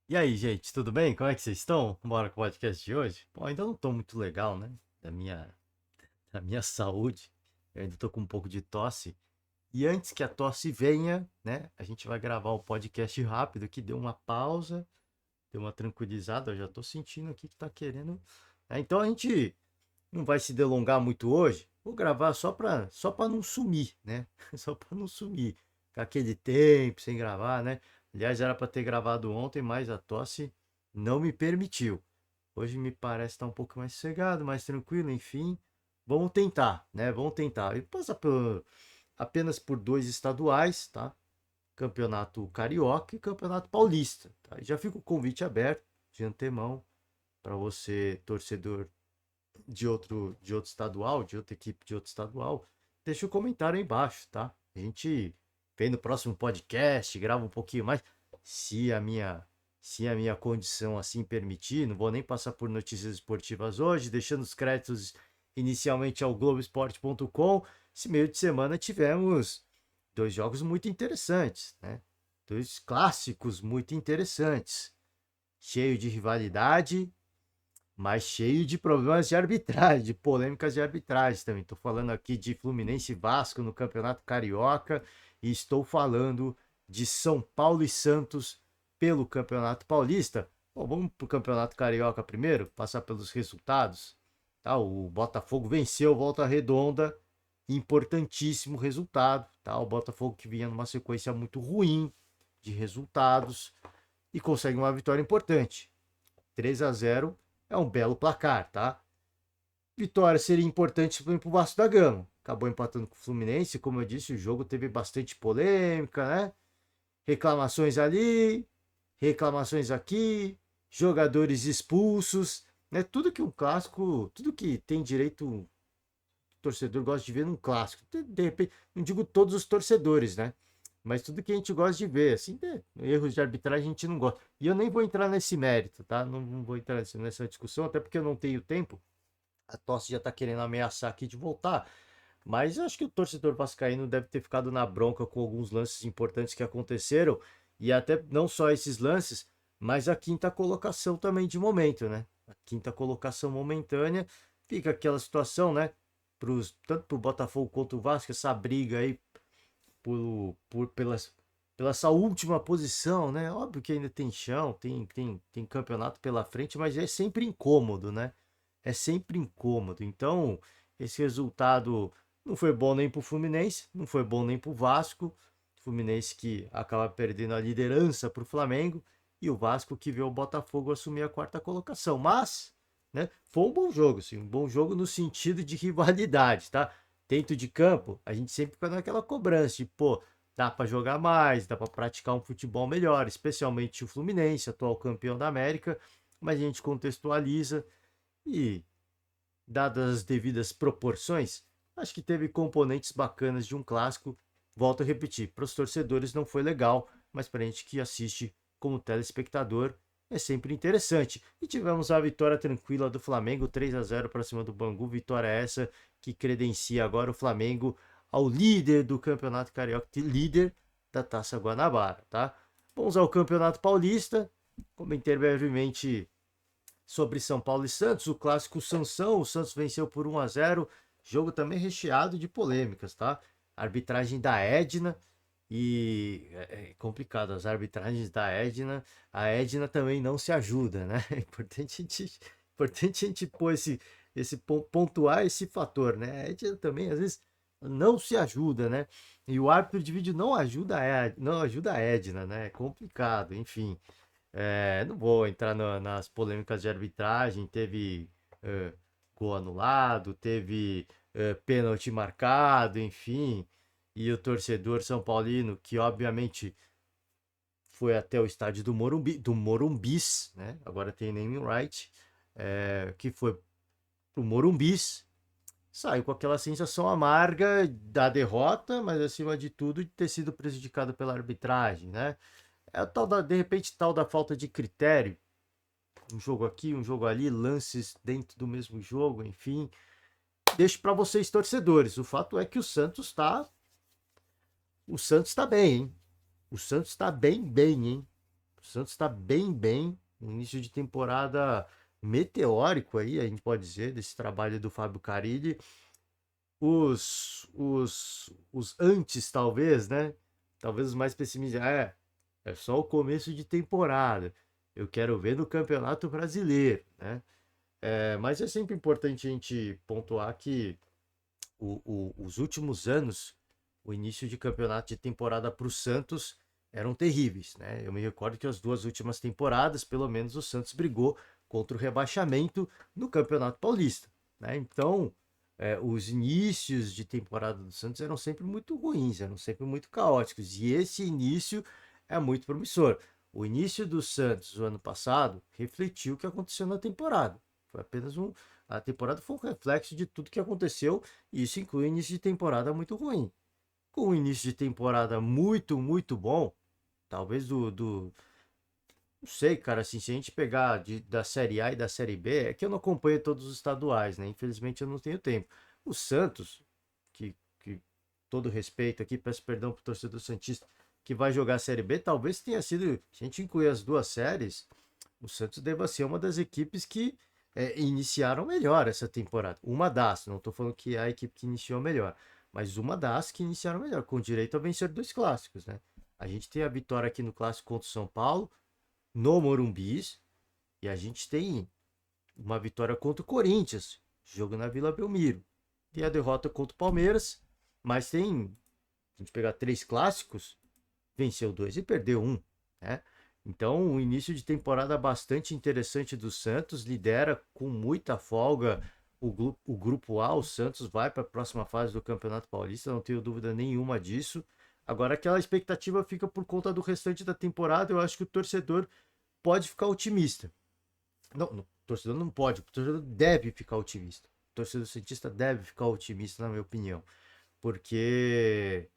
E aí, gente, tudo bem? Como é que vocês estão? Bora com o podcast de hoje? Bom, ainda não tô muito legal, né? Da minha, da minha saúde. Eu ainda tô com um pouco de tosse. E antes que a tosse venha, né? A gente vai gravar o podcast rápido, que deu uma pausa, deu uma tranquilizada. Eu já tô sentindo aqui que tá querendo. Então a gente não vai se delongar muito hoje. Vou gravar só pra não sumir, né? Só pra não sumir. Ficar aquele tempo sem gravar, né? Aliás, era para ter gravado ontem, mas a tosse não me permitiu. Hoje me parece estar um pouco mais sossegado, mais tranquilo, enfim. Vamos tentar, né? Vamos tentar. E passa apenas por dois estaduais, tá? Campeonato Carioca e Campeonato Paulista. Tá? E já fica o convite aberto de antemão para você, torcedor de outro estadual, de outra equipe de outro estadual, deixa o comentário aí embaixo, tá? A gente vem no próximo podcast, grava um pouquinho mais, se a minha se a minha condição assim permitir, não vou nem passar por notícias esportivas hoje, deixando os créditos inicialmente ao Globoesporte.com. Esse meio de semana tivemos dois jogos muito interessantes, né? Dois clássicos muito interessantes, cheio de rivalidade, mas cheio de problemas de arbitragem, de polêmicas de arbitragem também. Estou falando aqui de Fluminense e Vasco no Campeonato Carioca e estou falando de São Paulo e Santos pelo Campeonato Paulista. Bom, vamos para o Campeonato Carioca primeiro, passar pelos resultados. Tá, o Botafogo venceu Volta Redonda, importantíssimo resultado. Tá, o Botafogo que vinha numa sequência muito ruim de resultados e consegue uma vitória importante. 3-0 é um belo placar, tá? Vitória seria importante para o Vasco da Gama. Acabou empatando com o Fluminense, como eu disse, o jogo teve bastante polêmica, né? Reclamações ali, reclamações aqui, jogadores expulsos, né? Tudo que um clássico, tudo que tem direito o torcedor gosta de ver num clássico. De repente, não digo todos os torcedores, né? Mas tudo que a gente gosta de ver, assim, erros de arbitragem a gente não gosta. E eu nem vou entrar nesse mérito, tá? Não vou entrar nessa discussão, até porque eu não tenho tempo. A tosse já tá querendo ameaçar aqui de voltar. Mas eu acho que o torcedor vascaíno deve ter ficado na bronca com alguns lances importantes que aconteceram. E até não só esses lances, mas a quinta colocação também de momento, né? A quinta colocação momentânea. Fica aquela situação, né? Tanto pro Botafogo quanto o Vasco, essa briga aí pela essa última posição, né? Óbvio que ainda tem chão, tem campeonato pela frente, mas é sempre incômodo, né? É sempre incômodo. Então, esse resultado não foi bom nem pro Fluminense, não foi bom nem pro Vasco. Fluminense que acaba perdendo a liderança pro Flamengo e o Vasco que vê o Botafogo assumir a quarta colocação. Mas, né, foi um bom jogo, sim, um bom jogo no sentido de rivalidade, tá? Dentro de campo, a gente sempre fica naquela cobrança de, pô, dá para jogar mais, dá para praticar um futebol melhor, especialmente o Fluminense, atual campeão da América, mas a gente contextualiza e, dadas as devidas proporções, acho que teve componentes bacanas de um clássico. Volto a repetir, para os torcedores não foi legal, mas para a gente que assiste como telespectador é sempre interessante. E tivemos a vitória tranquila do Flamengo, 3-0 para cima do Bangu, vitória essa que credencia agora o Flamengo ao líder do Campeonato Carioca, líder da Taça Guanabara, tá? Vamos ao Campeonato Paulista. Comentei brevemente sobre São Paulo e Santos, o clássico Sansão, o Santos venceu por 1-0, jogo também recheado de polêmicas, tá? Arbitragem da Edna e é complicado, as arbitragens da Edna, a Edna também não se ajuda, né? É importante a gente pôr pontuar esse fator, né? A Edna também às vezes não se ajuda, né? E o árbitro de vídeo não ajuda a Edna, né? É complicado, enfim. Não vou entrar nas polêmicas de arbitragem. Teve é, gol anulado, teve pênalti marcado, enfim. E o torcedor São Paulino, que obviamente foi até o estádio do Morumbis, né? Agora tem naming right, que foi pro Morumbis, saiu com aquela sensação amarga da derrota, mas acima de tudo de ter sido prejudicado pela arbitragem, né? É o tal de repente, tal da falta de critério, um jogo aqui, um jogo ali, lances dentro do mesmo jogo, enfim. Deixo para vocês torcedores. O fato é que o Santos tá bem, hein? O Santos tá bem, hein? O Santos está bem, no início de temporada meteórico aí, a gente pode dizer, desse trabalho do Fábio Carille. Os antes, talvez, né? Talvez os mais pessimistas. É só o começo de temporada. Eu quero ver no Campeonato Brasileiro, né? Mas é sempre importante a gente pontuar que os últimos anos, o início de campeonato de temporada para o Santos eram terríveis, né? Eu me recordo que as duas últimas temporadas, pelo menos, o Santos brigou contra o rebaixamento no Campeonato Paulista, né? Então, os inícios de temporada do Santos eram sempre muito ruins, eram sempre muito caóticos, e esse início é muito promissor. O início do Santos, o ano passado, refletiu o que aconteceu na temporada. Foi apenas um. A temporada foi um reflexo de tudo que aconteceu, e isso inclui o início de temporada muito ruim. Com o início de temporada muito bom, talvez não sei, cara, assim, se a gente pegar da Série A e da Série B, é que eu não acompanho todos os estaduais, né? Infelizmente eu não tenho tempo. O Santos, que todo respeito aqui, peço perdão pro torcedor santista, que vai jogar a Série B, talvez tenha sido, se a gente incluir as duas séries, o Santos deva ser uma das equipes que iniciaram melhor essa temporada. Uma das, não estou falando que é a equipe que iniciou melhor, mas uma das que iniciaram melhor, com direito a vencer dois clássicos, né? A gente tem a vitória aqui no clássico contra o São Paulo, no Morumbis, e a gente tem uma vitória contra o Corinthians, jogo na Vila Belmiro. Tem a derrota contra o Palmeiras, mas tem, se a gente pegar três clássicos, venceu dois e perdeu um, né? Então, um início de temporada bastante interessante do Santos, lidera com muita folga o grupo A. O Santos vai para a próxima fase do Campeonato Paulista, não tenho dúvida nenhuma disso. Agora, aquela expectativa fica por conta do restante da temporada. Eu acho que o torcedor pode ficar otimista. Não, o torcedor não pode, o torcedor deve ficar otimista. O torcedor cientista deve ficar otimista, na minha opinião, porque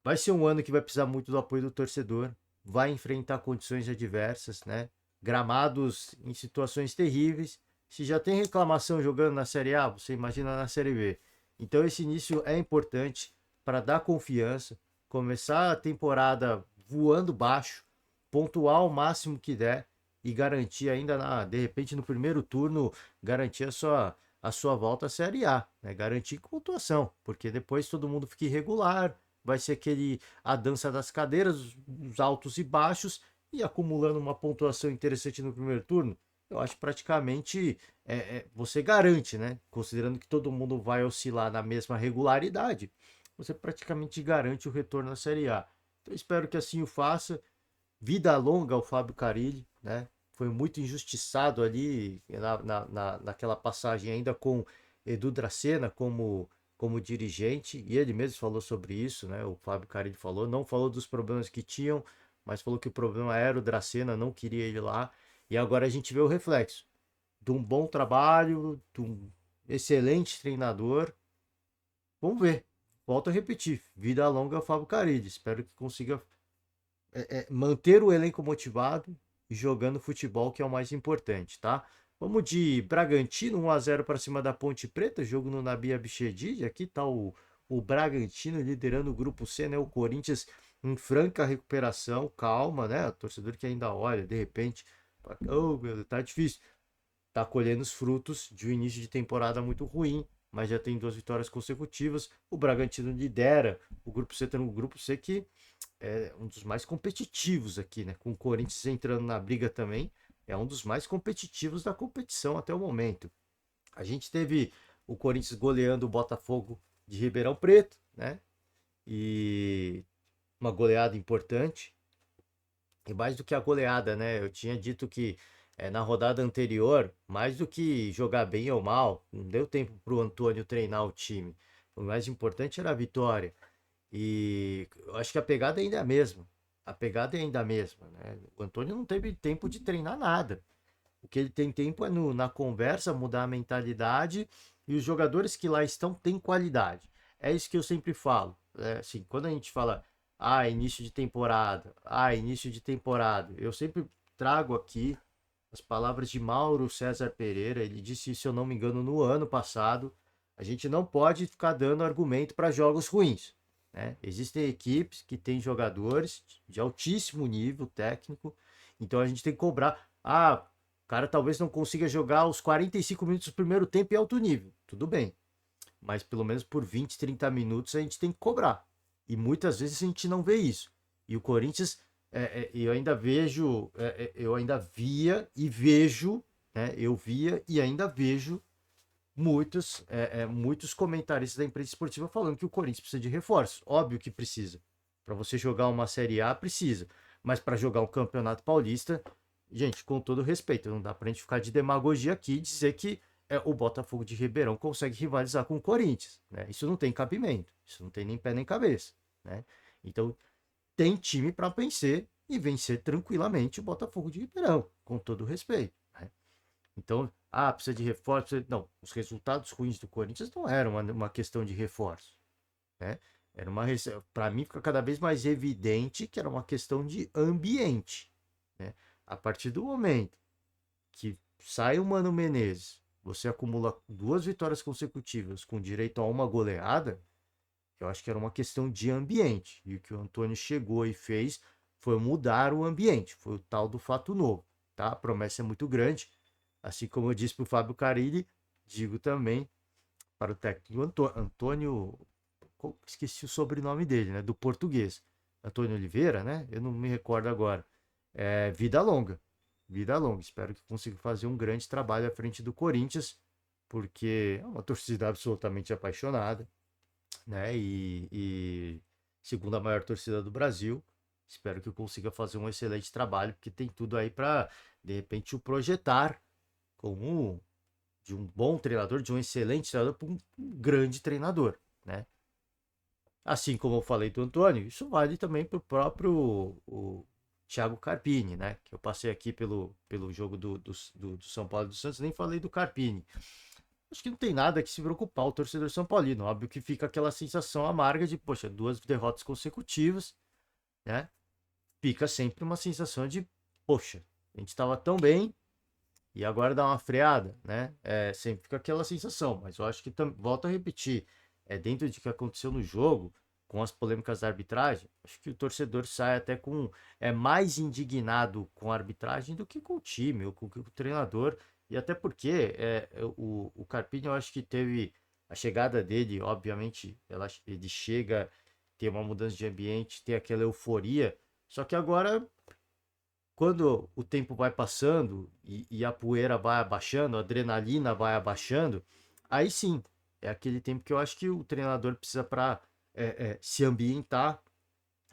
vai ser um ano que vai precisar muito do apoio do torcedor, vai enfrentar condições adversas, né? Gramados em situações terríveis. Se já tem reclamação jogando na Série A, você imagina na Série B. Então esse início é importante para dar confiança, começar a temporada voando baixo, pontuar o máximo que der e garantir ainda de repente no primeiro turno garantir a sua volta à Série A, né? Garantir pontuação, porque depois todo mundo fica irregular, vai ser a dança das cadeiras, os altos e baixos, e acumulando uma pontuação interessante no primeiro turno, eu acho praticamente você garante, né? Considerando que todo mundo vai oscilar na mesma regularidade, você praticamente garante o retorno à Série A. Então espero que assim o faça. Vida longa ao Fábio Carille, né? Foi muito injustiçado ali naquela passagem ainda com Edu Dracena como dirigente, e ele mesmo falou sobre isso, né? O Fábio Carille falou, não falou dos problemas que tinham, mas falou que o problema era o Dracena, não queria ele lá, e agora a gente vê o reflexo de um bom trabalho, de um excelente treinador. Vamos ver. Volto a repetir, vida longa ao Fábio Carille. Espero que consiga manter o elenco motivado e jogando futebol, que é o mais importante, tá? Vamos de Bragantino, 1-0 para cima da Ponte Preta, jogo no Nabi Abichedid. Aqui tá o Bragantino liderando o grupo C, né? O Corinthians em franca recuperação, calma, né? O torcedor que ainda olha, de repente, oh, meu Deus, tá difícil. Tá colhendo os frutos de um início de temporada muito ruim, mas já tem duas vitórias consecutivas. O Bragantino lidera o grupo C, tá no grupo C que é um dos mais competitivos aqui, né? Com o Corinthians entrando na briga também, é um dos mais competitivos da competição até o momento. A gente teve o Corinthians goleando o Botafogo de Ribeirão Preto, né? E uma goleada importante. E mais do que a goleada, né? Eu tinha dito que na rodada anterior, mais do que jogar bem ou mal, não deu tempo para o Antônio treinar o time. O mais importante era a vitória. E eu acho que a pegada ainda é a mesma. A pegada é ainda a mesma, né? O Antônio não teve tempo de treinar nada. O que ele tem tempo é na conversa, mudar a mentalidade, e os jogadores que lá estão têm qualidade. É isso que eu sempre falo. Assim, quando a gente fala, início de temporada, início de temporada, eu sempre trago aqui as palavras de Mauro César Pereira. Ele disse isso, se eu não me engano, no ano passado. A gente não pode ficar dando argumento para jogos ruins, né? Existem equipes que têm jogadores de altíssimo nível técnico Então a gente tem que cobrar. Ah, o cara talvez não consiga jogar os 45 minutos do primeiro tempo em alto nível. Tudo bem. Mas pelo menos por 20, 30 minutos a gente tem que cobrar. E muitas vezes a gente não vê isso. E o Corinthians, eu ainda vejo, eu ainda via e vejo, né? Eu via e ainda vejo muitos comentaristas da imprensa esportiva falando que o Corinthians precisa de reforço. Óbvio que precisa. Para você jogar uma Série A, precisa. Mas para jogar um Campeonato Paulista, gente, com todo respeito, não dá para a gente ficar de demagogia aqui e dizer que o Botafogo de Ribeirão consegue rivalizar com o Corinthians. Né? Isso não tem cabimento. Isso não tem nem pé nem cabeça. Né? Então, tem time para vencer e vencer tranquilamente o Botafogo de Ribeirão, com todo respeito. Né? Então, precisa de reforço. Não, os resultados ruins do Corinthians não eram uma questão de reforço. Né? Era para mim fica cada vez mais evidente que era uma questão de ambiente. Né? A partir do momento que sai o Mano Menezes, você acumula 2 vitórias consecutivas com direito a uma goleada, eu acho que era uma questão de ambiente. E o que o Antônio chegou e fez foi mudar o ambiente. Foi o tal do fato novo. Tá? A promessa é muito grande. Assim como eu disse para o Fábio Carilli, digo também para o técnico Antônio, esqueci o sobrenome dele, né? Do português. Antônio Oliveira, né? Eu não me recordo agora. Vida longa. Vida longa. Espero que consiga fazer um grande trabalho à frente do Corinthians, porque é uma torcida absolutamente apaixonada, né? E segunda maior torcida do Brasil. Espero que eu consiga fazer um excelente trabalho, porque tem tudo aí para, de repente, o projetar como de um bom treinador, de um excelente treinador, para um grande treinador, né? Assim como eu falei do Antônio, isso vale também para o próprio Thiago Carpini, né? Que eu passei aqui pelo jogo do São Paulo e do Santos, nem falei do Carpini. Acho que não tem nada que se preocupar o torcedor São Paulino. Óbvio que fica aquela sensação amarga de, poxa, 2 derrotas consecutivas, né? Fica sempre uma sensação de, poxa, a gente estava tão bem e agora dá uma freada, né? Sempre fica aquela sensação, mas eu acho que, volto a repetir, dentro de que aconteceu no jogo, com as polêmicas da arbitragem, acho que o torcedor sai até mais indignado com a arbitragem do que com o time ou com o treinador, e até porque o Carpini, eu acho que teve a chegada dele, obviamente, ele chega, tem uma mudança de ambiente, tem aquela euforia, só que agora quando o tempo vai passando e a poeira vai abaixando, a adrenalina vai abaixando, aí sim, é aquele tempo que eu acho que o treinador precisa para se ambientar,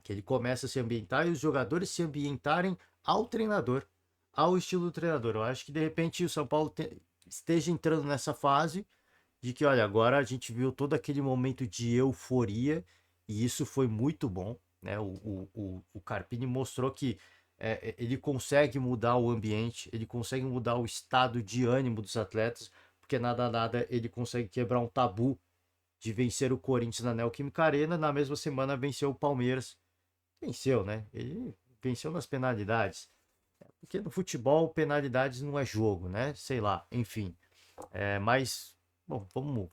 que ele começa a se ambientar e os jogadores se ambientarem ao treinador, ao estilo do treinador. Eu acho que de repente o São Paulo esteja entrando nessa fase de que, olha, agora a gente viu todo aquele momento de euforia e isso foi muito bom, né? O Carpini mostrou que ele consegue mudar o ambiente, ele consegue mudar o estado de ânimo dos atletas, porque nada ele consegue quebrar um tabu de vencer o Corinthians na Neoquímica Arena, na mesma semana venceu o Palmeiras. Venceu, né? Ele venceu nas penalidades. Porque no futebol, penalidades não é jogo, né? Sei lá, enfim. Mas, bom,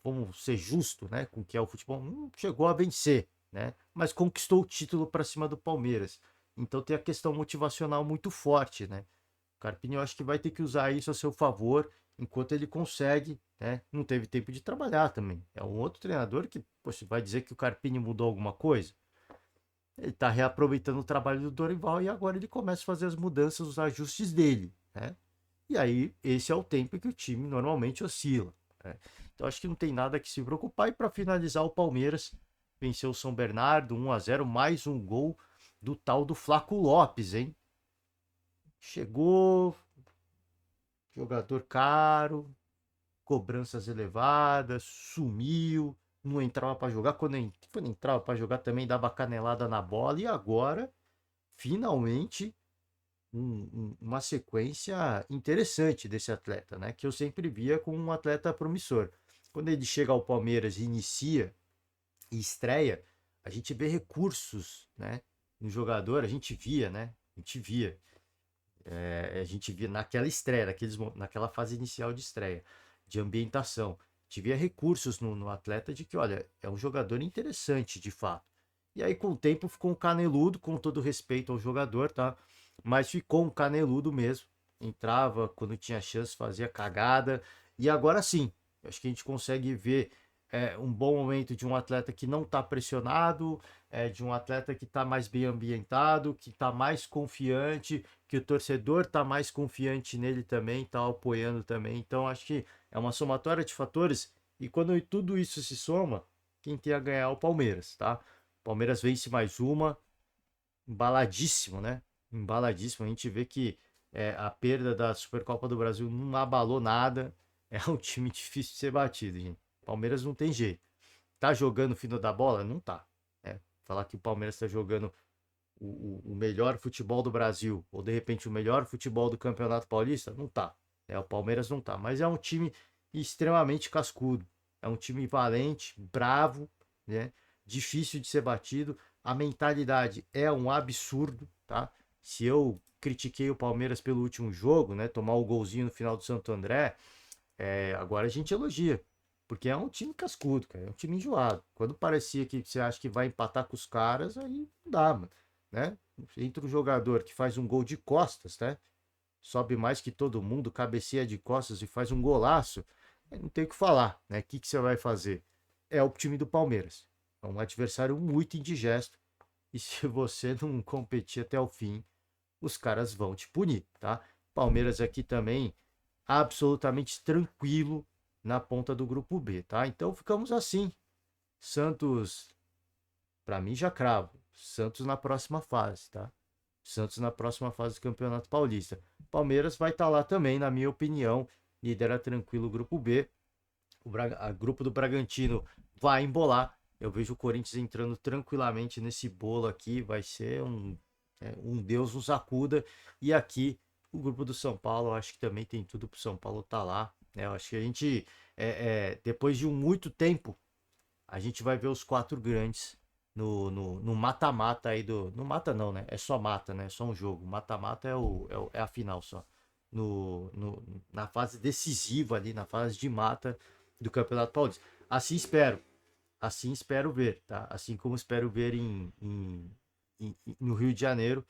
vamos ser justos, né? Com o que é o futebol. Não chegou a vencer, né? Mas conquistou o título para cima do Palmeiras. Então tem a questão motivacional muito forte, né? O Carpini eu acho que vai ter que usar isso a seu favor enquanto ele consegue, né? Não teve tempo de trabalhar também. É um outro treinador que, poxa, vai dizer que o Carpini mudou alguma coisa? Ele está reaproveitando o trabalho do Dorival e agora ele começa a fazer as mudanças, os ajustes dele, né? E aí, esse é o tempo que o time normalmente oscila. Né? Então, acho que não tem nada que se preocupar. E para finalizar, o Palmeiras venceu o São Bernardo 1-0, mais um gol do tal do Flaco Lopes, hein? Chegou, jogador caro, cobranças elevadas, sumiu, não entrava para jogar. Quando entrava para jogar também dava canelada na bola. E agora, finalmente, uma sequência interessante desse atleta, né? Que eu sempre via como um atleta promissor. Quando ele chega ao Palmeiras e inicia e estreia, a gente vê recursos, né? No jogador, a gente via, né? A gente via naquela estreia, naquela fase inicial de estreia, de ambientação. A gente via recursos no atleta de que, olha, é um jogador interessante de fato. E aí, com o tempo, ficou um caneludo, com todo respeito ao jogador, tá? mas ficou um caneludo mesmo. Entrava quando tinha chance, fazia cagada. E agora sim, acho que a gente consegue ver um bom momento de um atleta que não está pressionado, de um atleta que está mais bem ambientado, que está mais confiante, que o torcedor está mais confiante nele também, está apoiando também. Então acho que é uma somatória de fatores. E quando tudo isso se soma, quem tem a ganhar é o Palmeiras, tá? O Palmeiras vence mais uma, embaladíssimo, né? Embaladíssimo. A gente vê que a perda da Supercopa do Brasil não abalou nada. É um time difícil de ser batido, gente. Palmeiras não tem jeito. Tá jogando o fino da bola? Não tá. Né? Falar que o Palmeiras tá jogando o melhor futebol do Brasil, ou de repente o melhor futebol do Campeonato Paulista, não tá. O Palmeiras não tá. Mas é um time extremamente cascudo. É um time valente, bravo, né? Difícil de ser batido. A mentalidade é um absurdo, tá? Se eu critiquei o Palmeiras pelo último jogo, né? Tomar o golzinho no final do Santo André, agora a gente elogia. Porque é um time cascudo, cara. É um time enjoado. Quando parecia que você acha que vai empatar com os caras, aí não dá, mano. Né? Entra um jogador que faz um gol de costas, né? Sobe mais que todo mundo, cabeceia de costas e faz um golaço. Não tem o que falar, né? O que você vai fazer? É o time do Palmeiras. É um adversário muito indigesto. E se você não competir até o fim, os caras vão te punir, tá? Palmeiras aqui também absolutamente tranquilo na ponta do grupo B, tá? Então ficamos assim. Santos, para mim já cravo. Santos na próxima fase, tá? Santos na próxima fase do Campeonato Paulista. Palmeiras vai estar lá também, na minha opinião. Lidera tranquilo o grupo B. O grupo do Bragantino vai embolar. Eu vejo o Corinthians entrando tranquilamente nesse bolo aqui. Vai ser um Deus nos acuda. E aqui, o grupo do São Paulo, eu acho que também tem tudo para o São Paulo estar lá. Né? Eu acho que a gente, depois de muito tempo, a gente vai ver os quatro grandes no mata-mata aí do. No mata não, né? É só mata, né? É só um jogo. Mata-mata é a final só. Na fase decisiva ali, na fase de mata do Campeonato Paulista. Assim espero. Assim espero ver, tá? Assim como espero ver no Rio de Janeiro,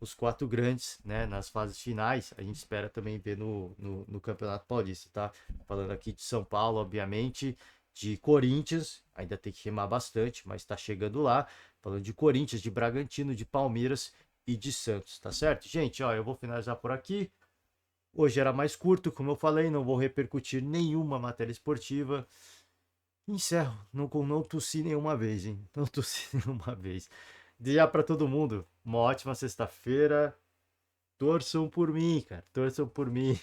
os quatro grandes, né? Nas fases finais. A gente espera também ver no Campeonato Paulista, tá? Falando aqui de São Paulo, obviamente, de Corinthians, ainda tem que remar bastante, mas tá chegando lá. Falando de Corinthians, de Bragantino, de Palmeiras e de Santos, tá certo? Gente, ó, eu vou finalizar por aqui. Hoje era mais curto, como eu falei, não vou repercutir nenhuma matéria esportiva. Encerro, não tossi nenhuma vez, hein? Não tossi nenhuma vez. Dia para todo mundo, uma ótima sexta-feira. Torçam por mim, cara, torçam por mim.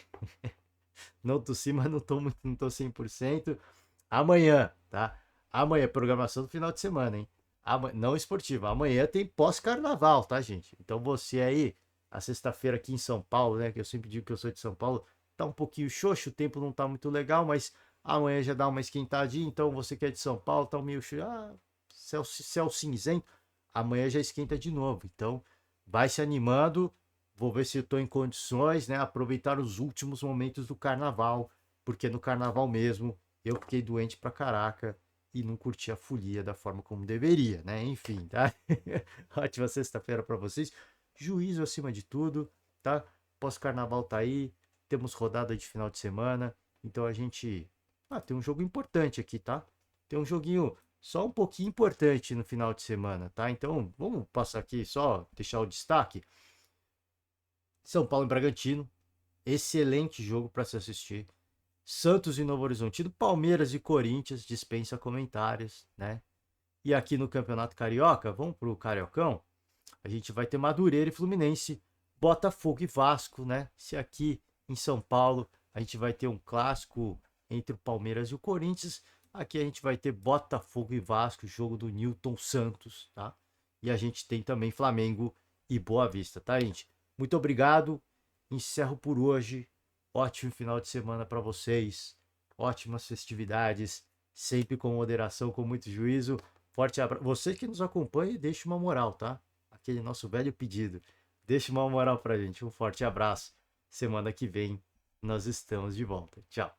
Não tossi, mas não tô 100%. Amanhã, tá? Amanhã, programação do final de semana, hein? Não esportiva. Amanhã tem pós-carnaval, tá, gente? Então você aí, a sexta-feira aqui em São Paulo, né? Que eu sempre digo que eu sou de São Paulo, tá um pouquinho xoxo, o tempo não tá muito legal, mas amanhã já dá uma esquentadinha. Então você que é de São Paulo, tá meio xoxo, céu cinzento. Amanhã já esquenta de novo. Então vai se animando. Vou ver se eu tô em condições, né? Aproveitar os últimos momentos do carnaval, porque no carnaval mesmo eu fiquei doente pra caraca e não curti a folia da forma como deveria, né? Enfim, tá? Ótima sexta-feira para vocês. Juízo acima de tudo, tá? Pós-carnaval tá aí, temos rodada de final de semana, então a gente tem um jogo importante aqui, tá? Tem um joguinho só um pouquinho importante no final de semana, tá? Então, vamos passar aqui só deixar o destaque. São Paulo e Bragantino, excelente jogo para se assistir. Santos e Novo Horizontino, Palmeiras e Corinthians, dispensa comentários, né? E aqui no Campeonato Carioca, vamos pro Cariocão, a gente vai ter Madureira e Fluminense, Botafogo e Vasco, né? Se aqui em São Paulo a gente vai ter um clássico entre o Palmeiras e o Corinthians, aqui a gente vai ter Botafogo e Vasco, jogo do Newton Santos, tá? E a gente tem também Flamengo e Boa Vista, tá, gente? Muito obrigado, encerro por hoje. Ótimo final de semana para vocês. Ótimas festividades. Sempre com moderação, com muito juízo. Forte abraço. Você que nos acompanha, deixe uma moral, tá? Aquele nosso velho pedido. Deixe uma moral pra gente. Um forte abraço. Semana que vem nós estamos de volta. Tchau.